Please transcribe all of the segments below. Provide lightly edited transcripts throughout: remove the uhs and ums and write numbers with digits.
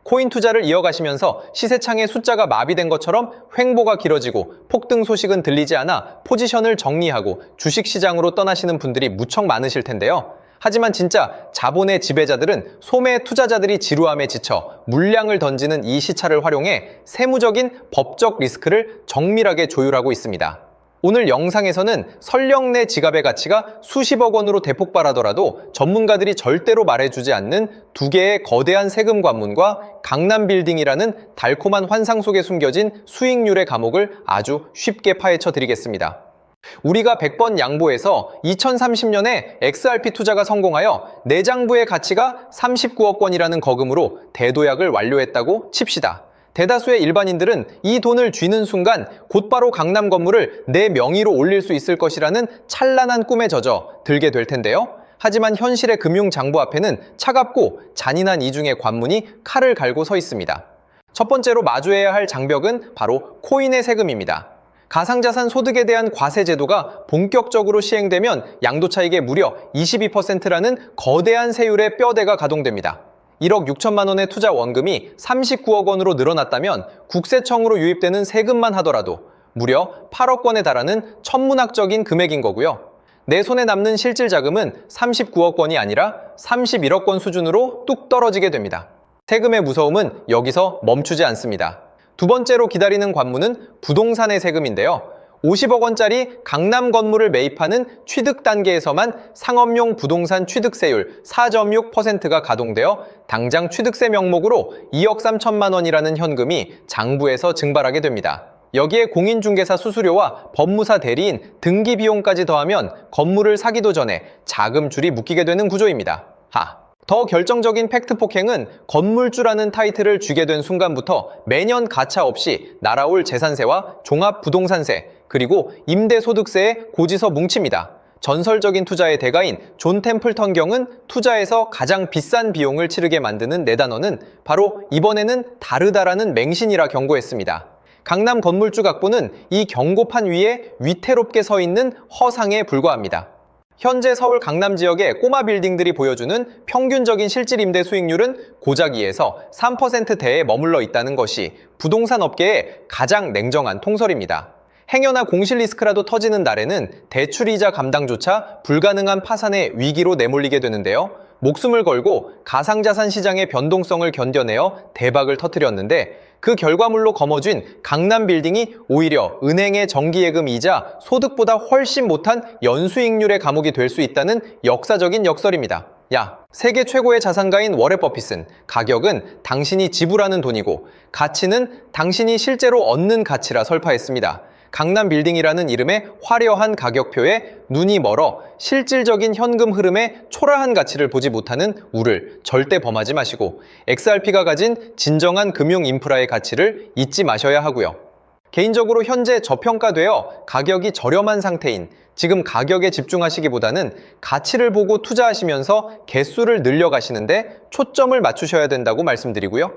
코인 투자를 이어가시면서 시세창의 숫자가 마비된 것처럼 횡보가 길어지고 폭등 소식은 들리지 않아 포지션을 정리하고 주식시장으로 떠나시는 분들이 무척 많으실 텐데요. 하지만 진짜 자본의 지배자들은 소매 투자자들이 지루함에 지쳐 물량을 던지는 이 시차를 활용해 세무적인 법적 리스크를 정밀하게 조율하고 있습니다. 오늘 영상에서는 설령 내 지갑의 가치가 수십억 원으로 대폭발하더라도 전문가들이 절대로 말해주지 않는 두 개의 거대한 세금 관문과 강남빌딩이라는 달콤한 환상 속에 숨겨진 수익률의 감옥을 아주 쉽게 파헤쳐 드리겠습니다. 우리가 100번 양보해서 2030년에 XRP 투자가 성공하여 내장부의 가치가 39억 원이라는 거금으로 대도약을 완료했다고 칩시다. 대다수의 일반인들은 이 돈을 쥐는 순간 곧바로 강남 건물을 내 명의로 올릴 수 있을 것이라는 찬란한 꿈에 젖어 들게 될 텐데요. 하지만 현실의 금융장부 앞에는 차갑고 잔인한 이중의 관문이 칼을 갈고 서 있습니다. 첫 번째로 마주해야 할 장벽은 바로 코인의 세금입니다. 가상자산 소득에 대한 과세 제도가 본격적으로 시행되면 양도차익의 무려 22%라는 거대한 세율의 뼈대가 가동됩니다. 1억 6천만 원의 투자 원금이 39억 원으로 늘어났다면 국세청으로 유입되는 세금만 하더라도 무려 8억 원에 달하는 천문학적인 금액인 거고요. 내 손에 남는 실질 자금은 39억 원이 아니라 31억 원 수준으로 뚝 떨어지게 됩니다. 세금의 무서움은 여기서 멈추지 않습니다. 두 번째로 기다리는 관문은 부동산의 세금인데요. 50억 원짜리 강남 건물을 매입하는 취득 단계에서만 상업용 부동산 취득세율 4.6%가 가동되어 당장 취득세 명목으로 2억 3천만 원이라는 현금이 장부에서 증발하게 됩니다. 여기에 공인중개사 수수료와 법무사 대리인 등기 비용까지 더하면 건물을 사기도 전에 자금줄이 묶이게 되는 구조입니다. 더 결정적인 팩트 폭행은 건물주라는 타이틀을 쥐게 된 순간부터 매년 가차 없이 날아올 재산세와 종합부동산세, 그리고 임대소득세에 고지서 뭉칩니다. 전설적인 투자의 대가인 존 템플턴 경은 투자에서 가장 비싼 비용을 치르게 만드는 네 단어는 바로 이번에는 다르다라는 맹신이라 경고했습니다. 강남 건물주 각본은 이 경고판 위에 위태롭게 서 있는 허상에 불과합니다. 현재 서울 강남 지역의 꼬마 빌딩들이 보여주는 평균적인 실질 임대 수익률은 고작 2에서 3%대에 머물러 있다는 것이 부동산 업계의 가장 냉정한 통설입니다. 행여나 공실 리스크라도 터지는 날에는 대출이자 감당조차 불가능한 파산의 위기로 내몰리게 되는데요. 목숨을 걸고 가상자산 시장의 변동성을 견뎌내어 대박을 터뜨렸는데 그 결과물로 거머쥔 강남 빌딩이 오히려 은행의 정기예금이자 소득보다 훨씬 못한 연수익률의 감옥이 될 수 있다는 역사적인 역설입니다. 세계 최고의 자산가인 워렌 버핏은 가격은 당신이 지불하는 돈이고 가치는 당신이 실제로 얻는 가치라 설파했습니다. 강남 빌딩이라는 이름의 화려한 가격표에 눈이 멀어 실질적인 현금 흐름에 초라한 가치를 보지 못하는 우를 절대 범하지 마시고 XRP가 가진 진정한 금융 인프라의 가치를 잊지 마셔야 하고요. 개인적으로 현재 저평가되어 가격이 저렴한 상태인 지금 가격에 집중하시기보다는 가치를 보고 투자하시면서 개수를 늘려가시는데 초점을 맞추셔야 된다고 말씀드리고요.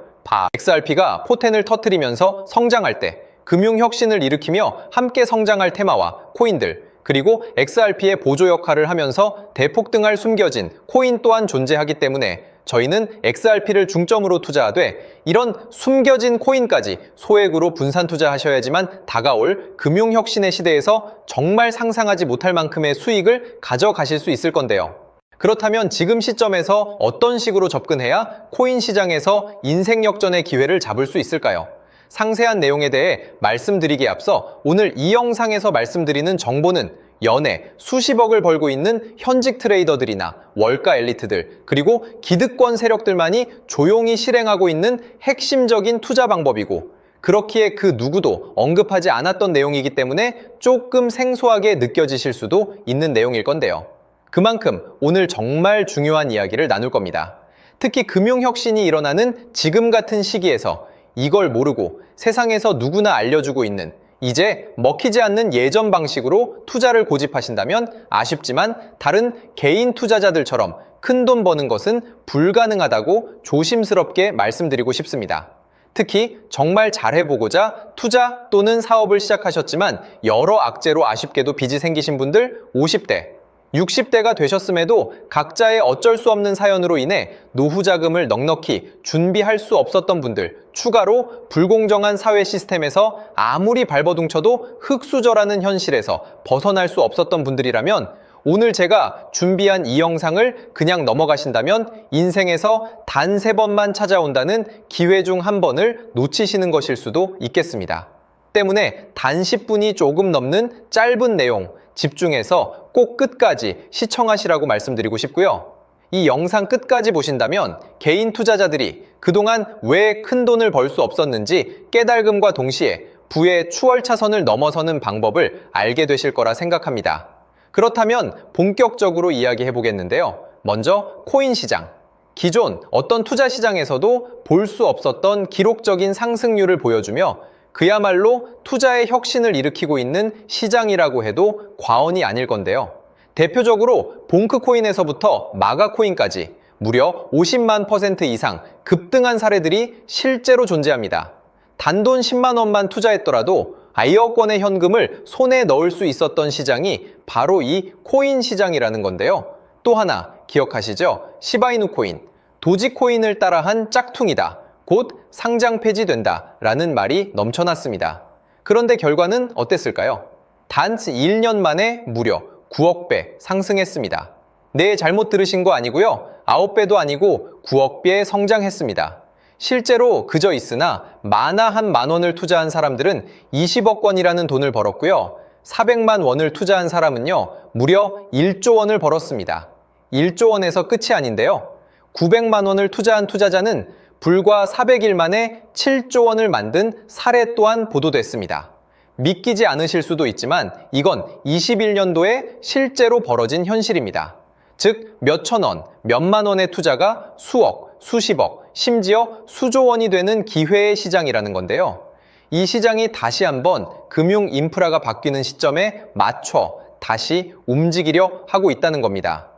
XRP가 포텐을 터뜨리면서 성장할 때 금융혁신을 일으키며 함께 성장할 테마와 코인들, 그리고 XRP의 보조 역할을 하면서 대폭등할 숨겨진 코인 또한 존재하기 때문에 저희는 XRP를 중점으로 투자하되 이런 숨겨진 코인까지 소액으로 분산 투자하셔야지만 다가올 금융혁신의 시대에서 정말 상상하지 못할 만큼의 수익을 가져가실 수 있을 건데요. 그렇다면 지금 시점에서 어떤 식으로 접근해야 코인 시장에서 인생 역전의 기회를 잡을 수 있을까요? 상세한 내용에 대해 말씀드리기에 앞서 오늘 이 영상에서 말씀드리는 정보는 연에 수십억을 벌고 있는 현직 트레이더들이나 월가 엘리트들, 그리고 기득권 세력들만이 조용히 실행하고 있는 핵심적인 투자 방법이고 그렇기에 그 누구도 언급하지 않았던 내용이기 때문에 조금 생소하게 느껴지실 수도 있는 내용일 건데요. 그만큼 오늘 정말 중요한 이야기를 나눌 겁니다. 특히 금융혁신이 일어나는 지금 같은 시기에서 이걸 모르고 세상에서 누구나 알려주고 있는 이제 먹히지 않는 예전 방식으로 투자를 고집하신다면 아쉽지만 다른 개인 투자자들처럼 큰돈 버는 것은 불가능하다고 조심스럽게 말씀드리고 싶습니다. 특히 정말 잘해보고자 투자 또는 사업을 시작하셨지만 여러 악재로 아쉽게도 빚이 생기신 분들 50대, 60대가 되셨음에도 각자의 어쩔 수 없는 사연으로 인해 노후 자금을 넉넉히 준비할 수 없었던 분들, 추가로 불공정한 사회 시스템에서 아무리 발버둥쳐도 흙수저라는 현실에서 벗어날 수 없었던 분들이라면 오늘 제가 준비한 이 영상을 그냥 넘어가신다면 인생에서 단 3번만 찾아온다는 기회 중 한 번을 놓치시는 것일 수도 있겠습니다. 때문에 단 10분이 조금 넘는 짧은 내용 집중해서 꼭 끝까지 시청하시라고 말씀드리고 싶고요. 이 영상 끝까지 보신다면 개인 투자자들이 그동안 왜 큰 돈을 벌 수 없었는지 깨달음과 동시에 부의 추월차선을 넘어서는 방법을 알게 되실 거라 생각합니다. 그렇다면 본격적으로 이야기해 보겠는데요. 먼저 코인 시장. 기존 어떤 투자 시장에서도 볼 수 없었던 기록적인 상승률을 보여주며 그야말로 투자의 혁신을 일으키고 있는 시장이라고 해도 과언이 아닐 건데요. 대표적으로 봉크코인에서부터 마가코인까지 무려 50만 % 이상 급등한 사례들이 실제로 존재합니다. 단돈 10만 원만 투자했더라도 1억 원의 현금을 손에 넣을 수 있었던 시장이 바로 이 코인 시장이라는 건데요. 또 하나 기억하시죠? 시바이누 코인, 도지코인을 따라한 짝퉁이다. 곧 상장 폐지된다 라는 말이 넘쳐났습니다. 그런데 결과는 어땠을까요? 단 1년 만에 무려 9억 배 상승했습니다. 네, 잘못 들으신 거 아니고요. 9배도 아니고 9억 배 성장했습니다. 실제로 그저 있으나 만화 한 만 원을 투자한 사람들은 20억 원이라는 돈을 벌었고요. 400만 원을 투자한 사람은요, 무려 1조 원을 벌었습니다. 1조 원에서 끝이 아닌데요. 900만 원을 투자한 투자자는 불과 400일 만에 7조 원을 만든 사례 또한 보도됐습니다. 믿기지 않으실 수도 있지만 이건 21년도에 실제로 벌어진 현실입니다. 즉, 몇천 원, 몇만 원의 투자가 수억, 수십억, 심지어 수조 원이 되는 기회의 시장이라는 건데요. 이 시장이 다시 한번 금융 인프라가 바뀌는 시점에 맞춰 다시 움직이려 하고 있다는 겁니다.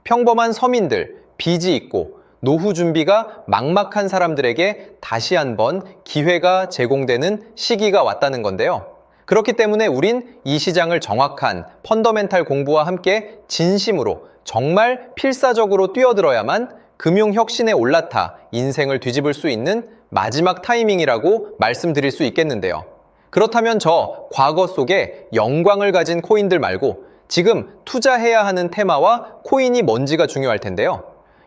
평범한 서민들, 빚이 있고 노후 준비가 막막한 사람들에게 다시 한번 기회가 제공되는 시기가 왔다는 건데요. 그렇기 때문에 우린 이 시장을 정확한 펀더멘탈 공부와 함께 진심으로 정말 필사적으로 뛰어들어야만 금융혁신에 올라타 인생을 뒤집을 수 있는 마지막 타이밍이라고 말씀드릴 수 있겠는데요. 그렇다면 저 과거 속에 영광을 가진 코인들 말고 지금 투자해야 하는 테마와 코인이 뭔지가 중요할 텐데요.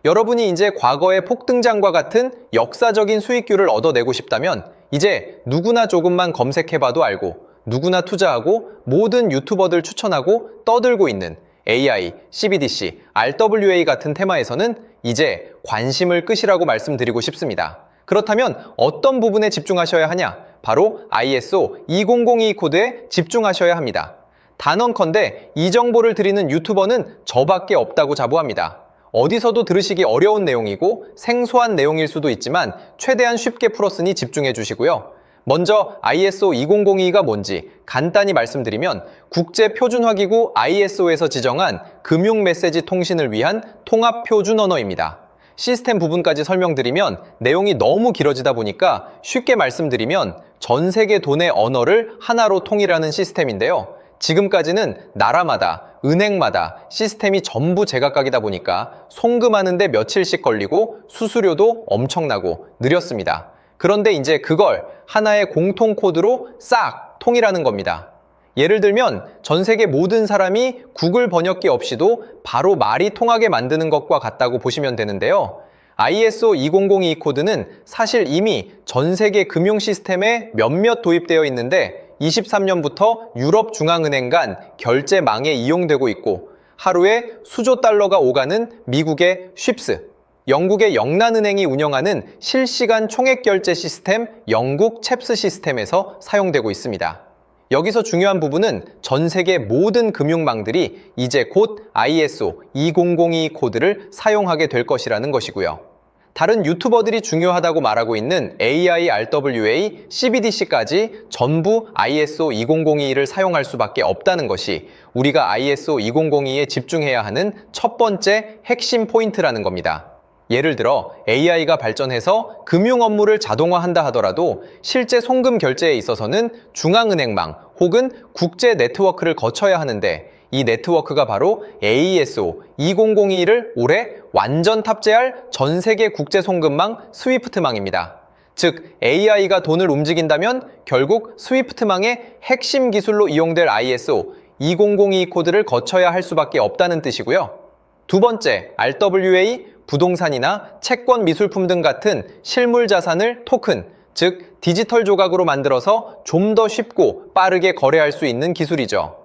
여러분이 이제 과거의 폭등장과 같은 역사적인 수익률을 얻어내고 싶다면 이제 누구나 조금만 검색해봐도 알고 누구나 투자하고 모든 유튜버들 추천하고 떠들고 있는 AI, CBDC, RWA 같은 테마에서는 이제 관심을 끄시라고 말씀드리고 싶습니다. 그렇다면 어떤 부분에 집중하셔야 하냐? 바로 ISO 2002 코드에 집중하셔야 합니다. 단언컨대 이 정보를 드리는 유튜버는 저밖에 없다고 자부합니다. 어디서도 들으시기 어려운 내용이고 생소한 내용일 수도 있지만 최대한 쉽게 풀었으니 집중해 주시고요. 먼저 ISO 2002가 뭔지 간단히 말씀드리면 국제표준화기구 ISO에서 지정한 금융 메시지 통신을 위한 통합표준 언어입니다. 시스템 부분까지 설명드리면 내용이 너무 길어지다 보니까 쉽게 말씀드리면 전 세계 돈의 언어를 하나로 통일하는 시스템인데요. 지금까지는 나라마다, 은행마다 시스템이 전부 제각각이다 보니까 송금하는데 며칠씩 걸리고 수수료도 엄청나고 느렸습니다. 그런데 이제 그걸 하나의 공통 코드로 싹 통일하는 겁니다. 예를 들면 전 세계 모든 사람이 구글 번역기 없이도 바로 말이 통하게 만드는 것과 같다고 보시면 되는데요. ISO 2002 코드는 사실 이미 전 세계 금융 시스템에 몇몇 도입되어 있는데 23년부터 유럽중앙은행 간 결제망에 이용되고 있고 하루에 수조 달러가 오가는 미국의 쉽스, 영국의 영란은행이 운영하는 실시간 총액결제 시스템 영국 챕스 시스템에서 사용되고 있습니다. 여기서 중요한 부분은 전 세계 모든 금융망들이 이제 곧 ISO 2002 코드를 사용하게 될 것이라는 것이고요. 다른 유튜버들이 중요하다고 말하고 있는 AI, RWA, CBDC까지 전부 ISO 2002를 사용할 수밖에 없다는 것이 우리가 ISO 2002에 집중해야 하는 첫 번째 핵심 포인트라는 겁니다. 예를 들어 AI가 발전해서 금융 업무를 자동화한다 하더라도 실제 송금 결제에 있어서는 중앙은행망 혹은 국제 네트워크를 거쳐야 하는데 이 네트워크가 바로 AESO 2002를 올해 완전 탑재할 전 세계 국제 송금망 스위프트망입니다. 즉, AI가 돈을 움직인다면 결국 스위프트망의 핵심 기술로 이용될 ISO 2002 코드를 거쳐야 할 수밖에 없다는 뜻이고요. 두 번째, RWA, 부동산이나 채권 미술품 등 같은 실물 자산을 토큰, 즉 디지털 조각으로 만들어서 좀 더 쉽고 빠르게 거래할 수 있는 기술이죠.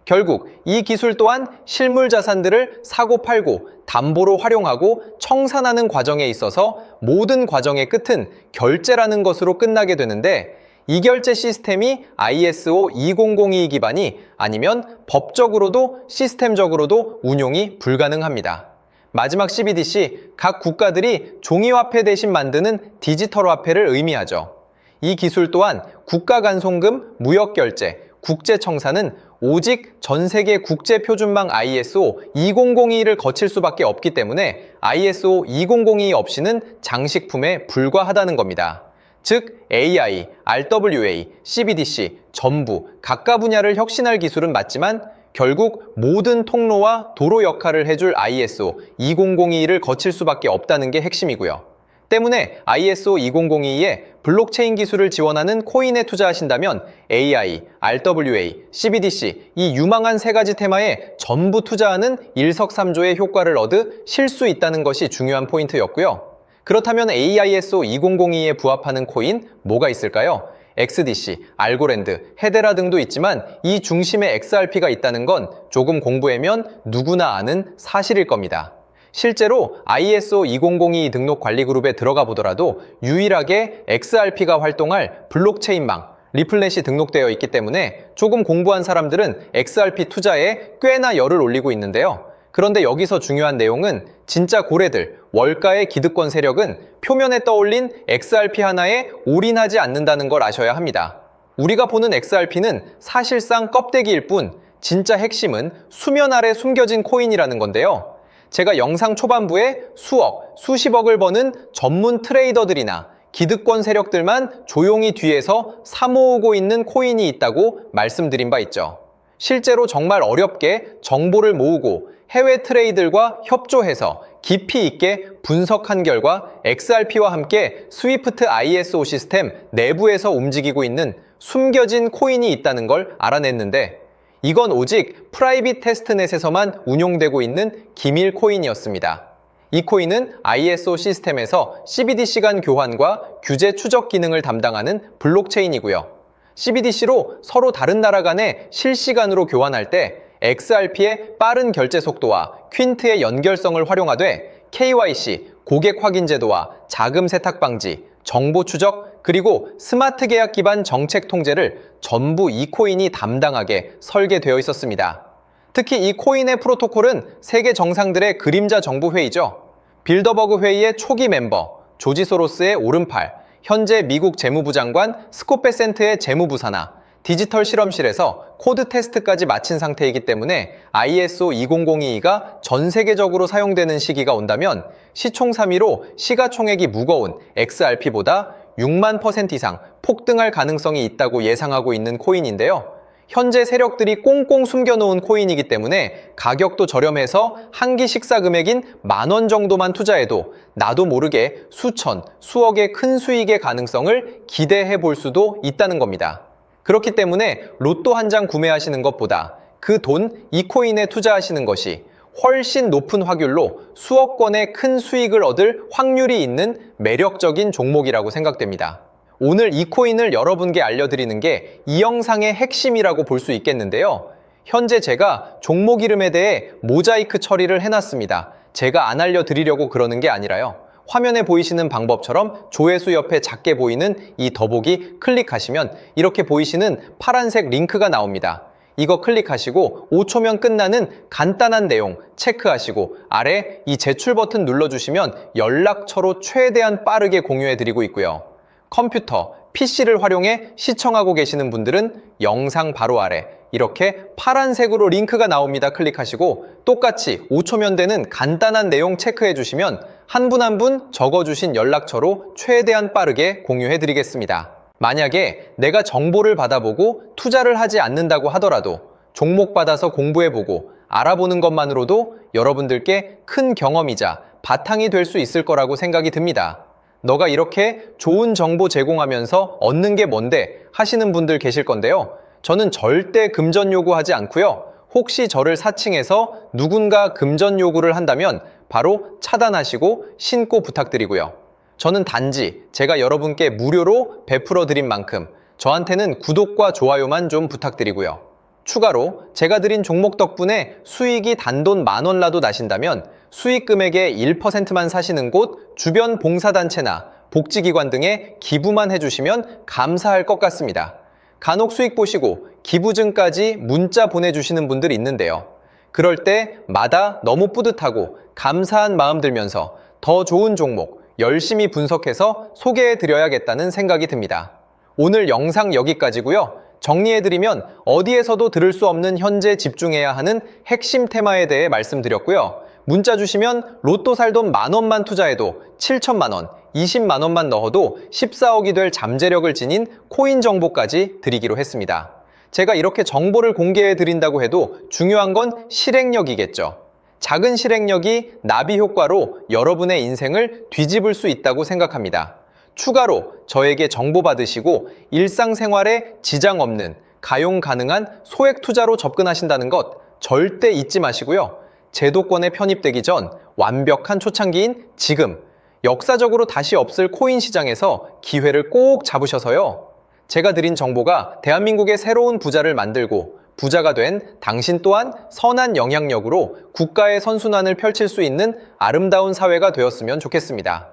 결국 이 기술 또한 실물 자산들을 사고팔고 담보로 활용하고 청산하는 과정에 있어서 모든 과정의 끝은 결제라는 것으로 끝나게 되는데, 이 결제 시스템이 ISO 2002 기반이 아니면 법적으로도 시스템적으로도 운용이 불가능합니다. 마지막 CBDC, 각 국가들이 종이화폐 대신 만드는 디지털 화폐를 의미하죠. 이 기술 또한 국가 간 송금, 무역결제, 국제청산은 오직 전 세계 국제표준망 ISO 2002를 거칠 수밖에 없기 때문에 ISO 2002 없이는 장식품에 불과하다는 겁니다. 즉, AI, RWA, CBDC 전부 각각 분야를 혁신할 기술은 맞지만 결국 모든 통로와 도로 역할을 해줄 ISO 2002를 거칠 수밖에 없다는 게 핵심이고요. 때문에 ISO 2002에 블록체인 기술을 지원하는 코인에 투자하신다면 AI, RWA, CBDC 이 유망한 세 가지 테마에 전부 투자하는 일석삼조의 효과를 얻으실 수 있다는 것이 중요한 포인트였고요. 그렇다면 AISO 2002에 부합하는 코인 뭐가 있을까요? XDC, 알고랜드, 헤데라 등도 있지만 이 중심에 XRP가 있다는 건 조금 공부하면 누구나 아는 사실일 겁니다. 실제로 ISO 2002 등록 관리 그룹에 들어가 보더라도 유일하게 XRP가 활동할 블록체인망, 리플넷이 등록되어 있기 때문에 조금 공부한 사람들은 XRP 투자에 꽤나 열을 올리고 있는데요. 그런데 여기서 중요한 내용은 진짜 고래들, 월가의 기득권 세력은 표면에 떠올린 XRP 하나에 올인하지 않는다는 걸 아셔야 합니다. 우리가 보는 XRP는 사실상 껍데기일 뿐 진짜 핵심은 수면 아래 숨겨진 코인이라는 건데요. 제가 영상 초반부에 수억, 수십억을 버는 전문 트레이더들이나 기득권 세력들만 조용히 뒤에서 사모으고 있는 코인이 있다고 말씀드린 바 있죠. 실제로 정말 어렵게 정보를 모으고 해외 트레이들과 협조해서 깊이 있게 분석한 결과 XRP와 함께 스위프트 ISO 시스템 내부에서 움직이고 있는 숨겨진 코인이 있다는 걸 알아냈는데, 이건 오직 프라이빗 테스트넷에서만 운용되고 있는 기밀 코인이었습니다. 이 코인은 ISO 시스템에서 CBDC 간 교환과 규제 추적 기능을 담당하는 블록체인이고요. CBDC로 서로 다른 나라 간에 실시간으로 교환할 때 XRP의 빠른 결제 속도와 퀸트의 연결성을 활용하되 KYC, 고객 확인 제도와 자금 세탁 방지, 정보 추적, 그리고 스마트 계약 기반 정책 통제를 전부 이 코인이 담당하게 설계되어 있었습니다. 특히 이 코인의 프로토콜은 세계 정상들의 그림자 정부 회의죠. 빌더버그 회의의 초기 멤버, 조지 소로스의 오른팔, 현재 미국 재무부 장관 스콧 베센트의 재무부 산하, 디지털 실험실에서 코드 테스트까지 마친 상태이기 때문에 ISO 2002가 전 세계적으로 사용되는 시기가 온다면 시총3위로 시가총액이 무거운 XRP보다 6만% 이상 폭등할 가능성이 있다고 예상하고 있는 코인인데요. 현재 세력들이 꽁꽁 숨겨놓은 코인이기 때문에 가격도 저렴해서 한 끼 식사 금액인 10,000원 정도만 투자해도 나도 모르게 수천, 수억의 큰 수익의 가능성을 기대해 볼 수도 있다는 겁니다. 그렇기 때문에 로또 한 장 구매하시는 것보다 그 돈, 이 코인에 투자하시는 것이 훨씬 높은 확률로 수억 건의 큰 수익을 얻을 확률이 있는 매력적인 종목이라고 생각됩니다. 오늘 이 코인을 여러분께 알려드리는 게 이 영상의 핵심이라고 볼 수 있겠는데요. 현재 제가 종목 이름에 대해 모자이크 처리를 해놨습니다. 제가 안 알려드리려고 그러는 게 아니라요. 화면에 보이시는 방법처럼 조회수 옆에 작게 보이는 이 더보기 클릭하시면 이렇게 보이시는 파란색 링크가 나옵니다. 이거 클릭하시고 5초면 끝나는 간단한 내용 체크하시고 아래 이 제출 버튼 눌러주시면 연락처로 최대한 빠르게 공유해드리고 있고요. 컴퓨터, PC를 활용해 시청하고 계시는 분들은 영상 바로 아래 이렇게 파란색으로 링크가 나옵니다. 클릭하시고 똑같이 5초면 되는 간단한 내용 체크해 주시면 한 분 한 분 적어주신 연락처로 최대한 빠르게 공유해 드리겠습니다. 만약에 내가 정보를 받아보고 투자를 하지 않는다고 하더라도 종목 받아서 공부해보고 알아보는 것만으로도 여러분들께 큰 경험이자 바탕이 될 수 있을 거라고 생각이 듭니다. 너가 이렇게 좋은 정보 제공하면서 얻는 게 뭔데 하시는 분들 계실 건데요. 저는 절대 금전 요구하지 않고요. 혹시 저를 사칭해서 누군가 금전 요구를 한다면 바로 차단하시고 신고 부탁드리고요. 저는 단지 제가 여러분께 무료로 베풀어 드린 만큼 저한테는 구독과 좋아요만 좀 부탁드리고요. 추가로 제가 드린 종목 덕분에 수익이 단돈 10,000원라도 나신다면 수익 금액의 1%만 사시는 곳 주변 봉사단체나 복지기관 등에 기부만 해주시면 감사할 것 같습니다. 간혹 수익 보시고 기부증까지 문자 보내주시는 분들이 있는데요. 그럴 때마다 너무 뿌듯하고 감사한 마음 들면서 더 좋은 종목 열심히 분석해서 소개해드려야겠다는 생각이 듭니다. 오늘 영상 여기까지고요. 정리해드리면 어디에서도 들을 수 없는 현재 집중해야 하는 핵심 테마에 대해 말씀드렸고요. 문자 주시면 로또 살 돈 10,000원만 투자해도 7,000만 원, 20만 원만 넣어도 14억이 될 잠재력을 지닌 코인 정보까지 드리기로 했습니다. 제가 이렇게 정보를 공개해 드린다고 해도 중요한 건 실행력이겠죠. 작은 실행력이 나비 효과로 여러분의 인생을 뒤집을 수 있다고 생각합니다. 추가로 저에게 정보 받으시고 일상생활에 지장 없는 가용 가능한 소액 투자로 접근하신다는 것 절대 잊지 마시고요. 제도권에 편입되기 전 완벽한 초창기인 지금 역사적으로 다시 없을 코인 시장에서 기회를 꼭 잡으셔서요. 제가 드린 정보가 대한민국의 새로운 부자를 만들고 부자가 된 당신 또한 선한 영향력으로 국가의 선순환을 펼칠 수 있는 아름다운 사회가 되었으면 좋겠습니다.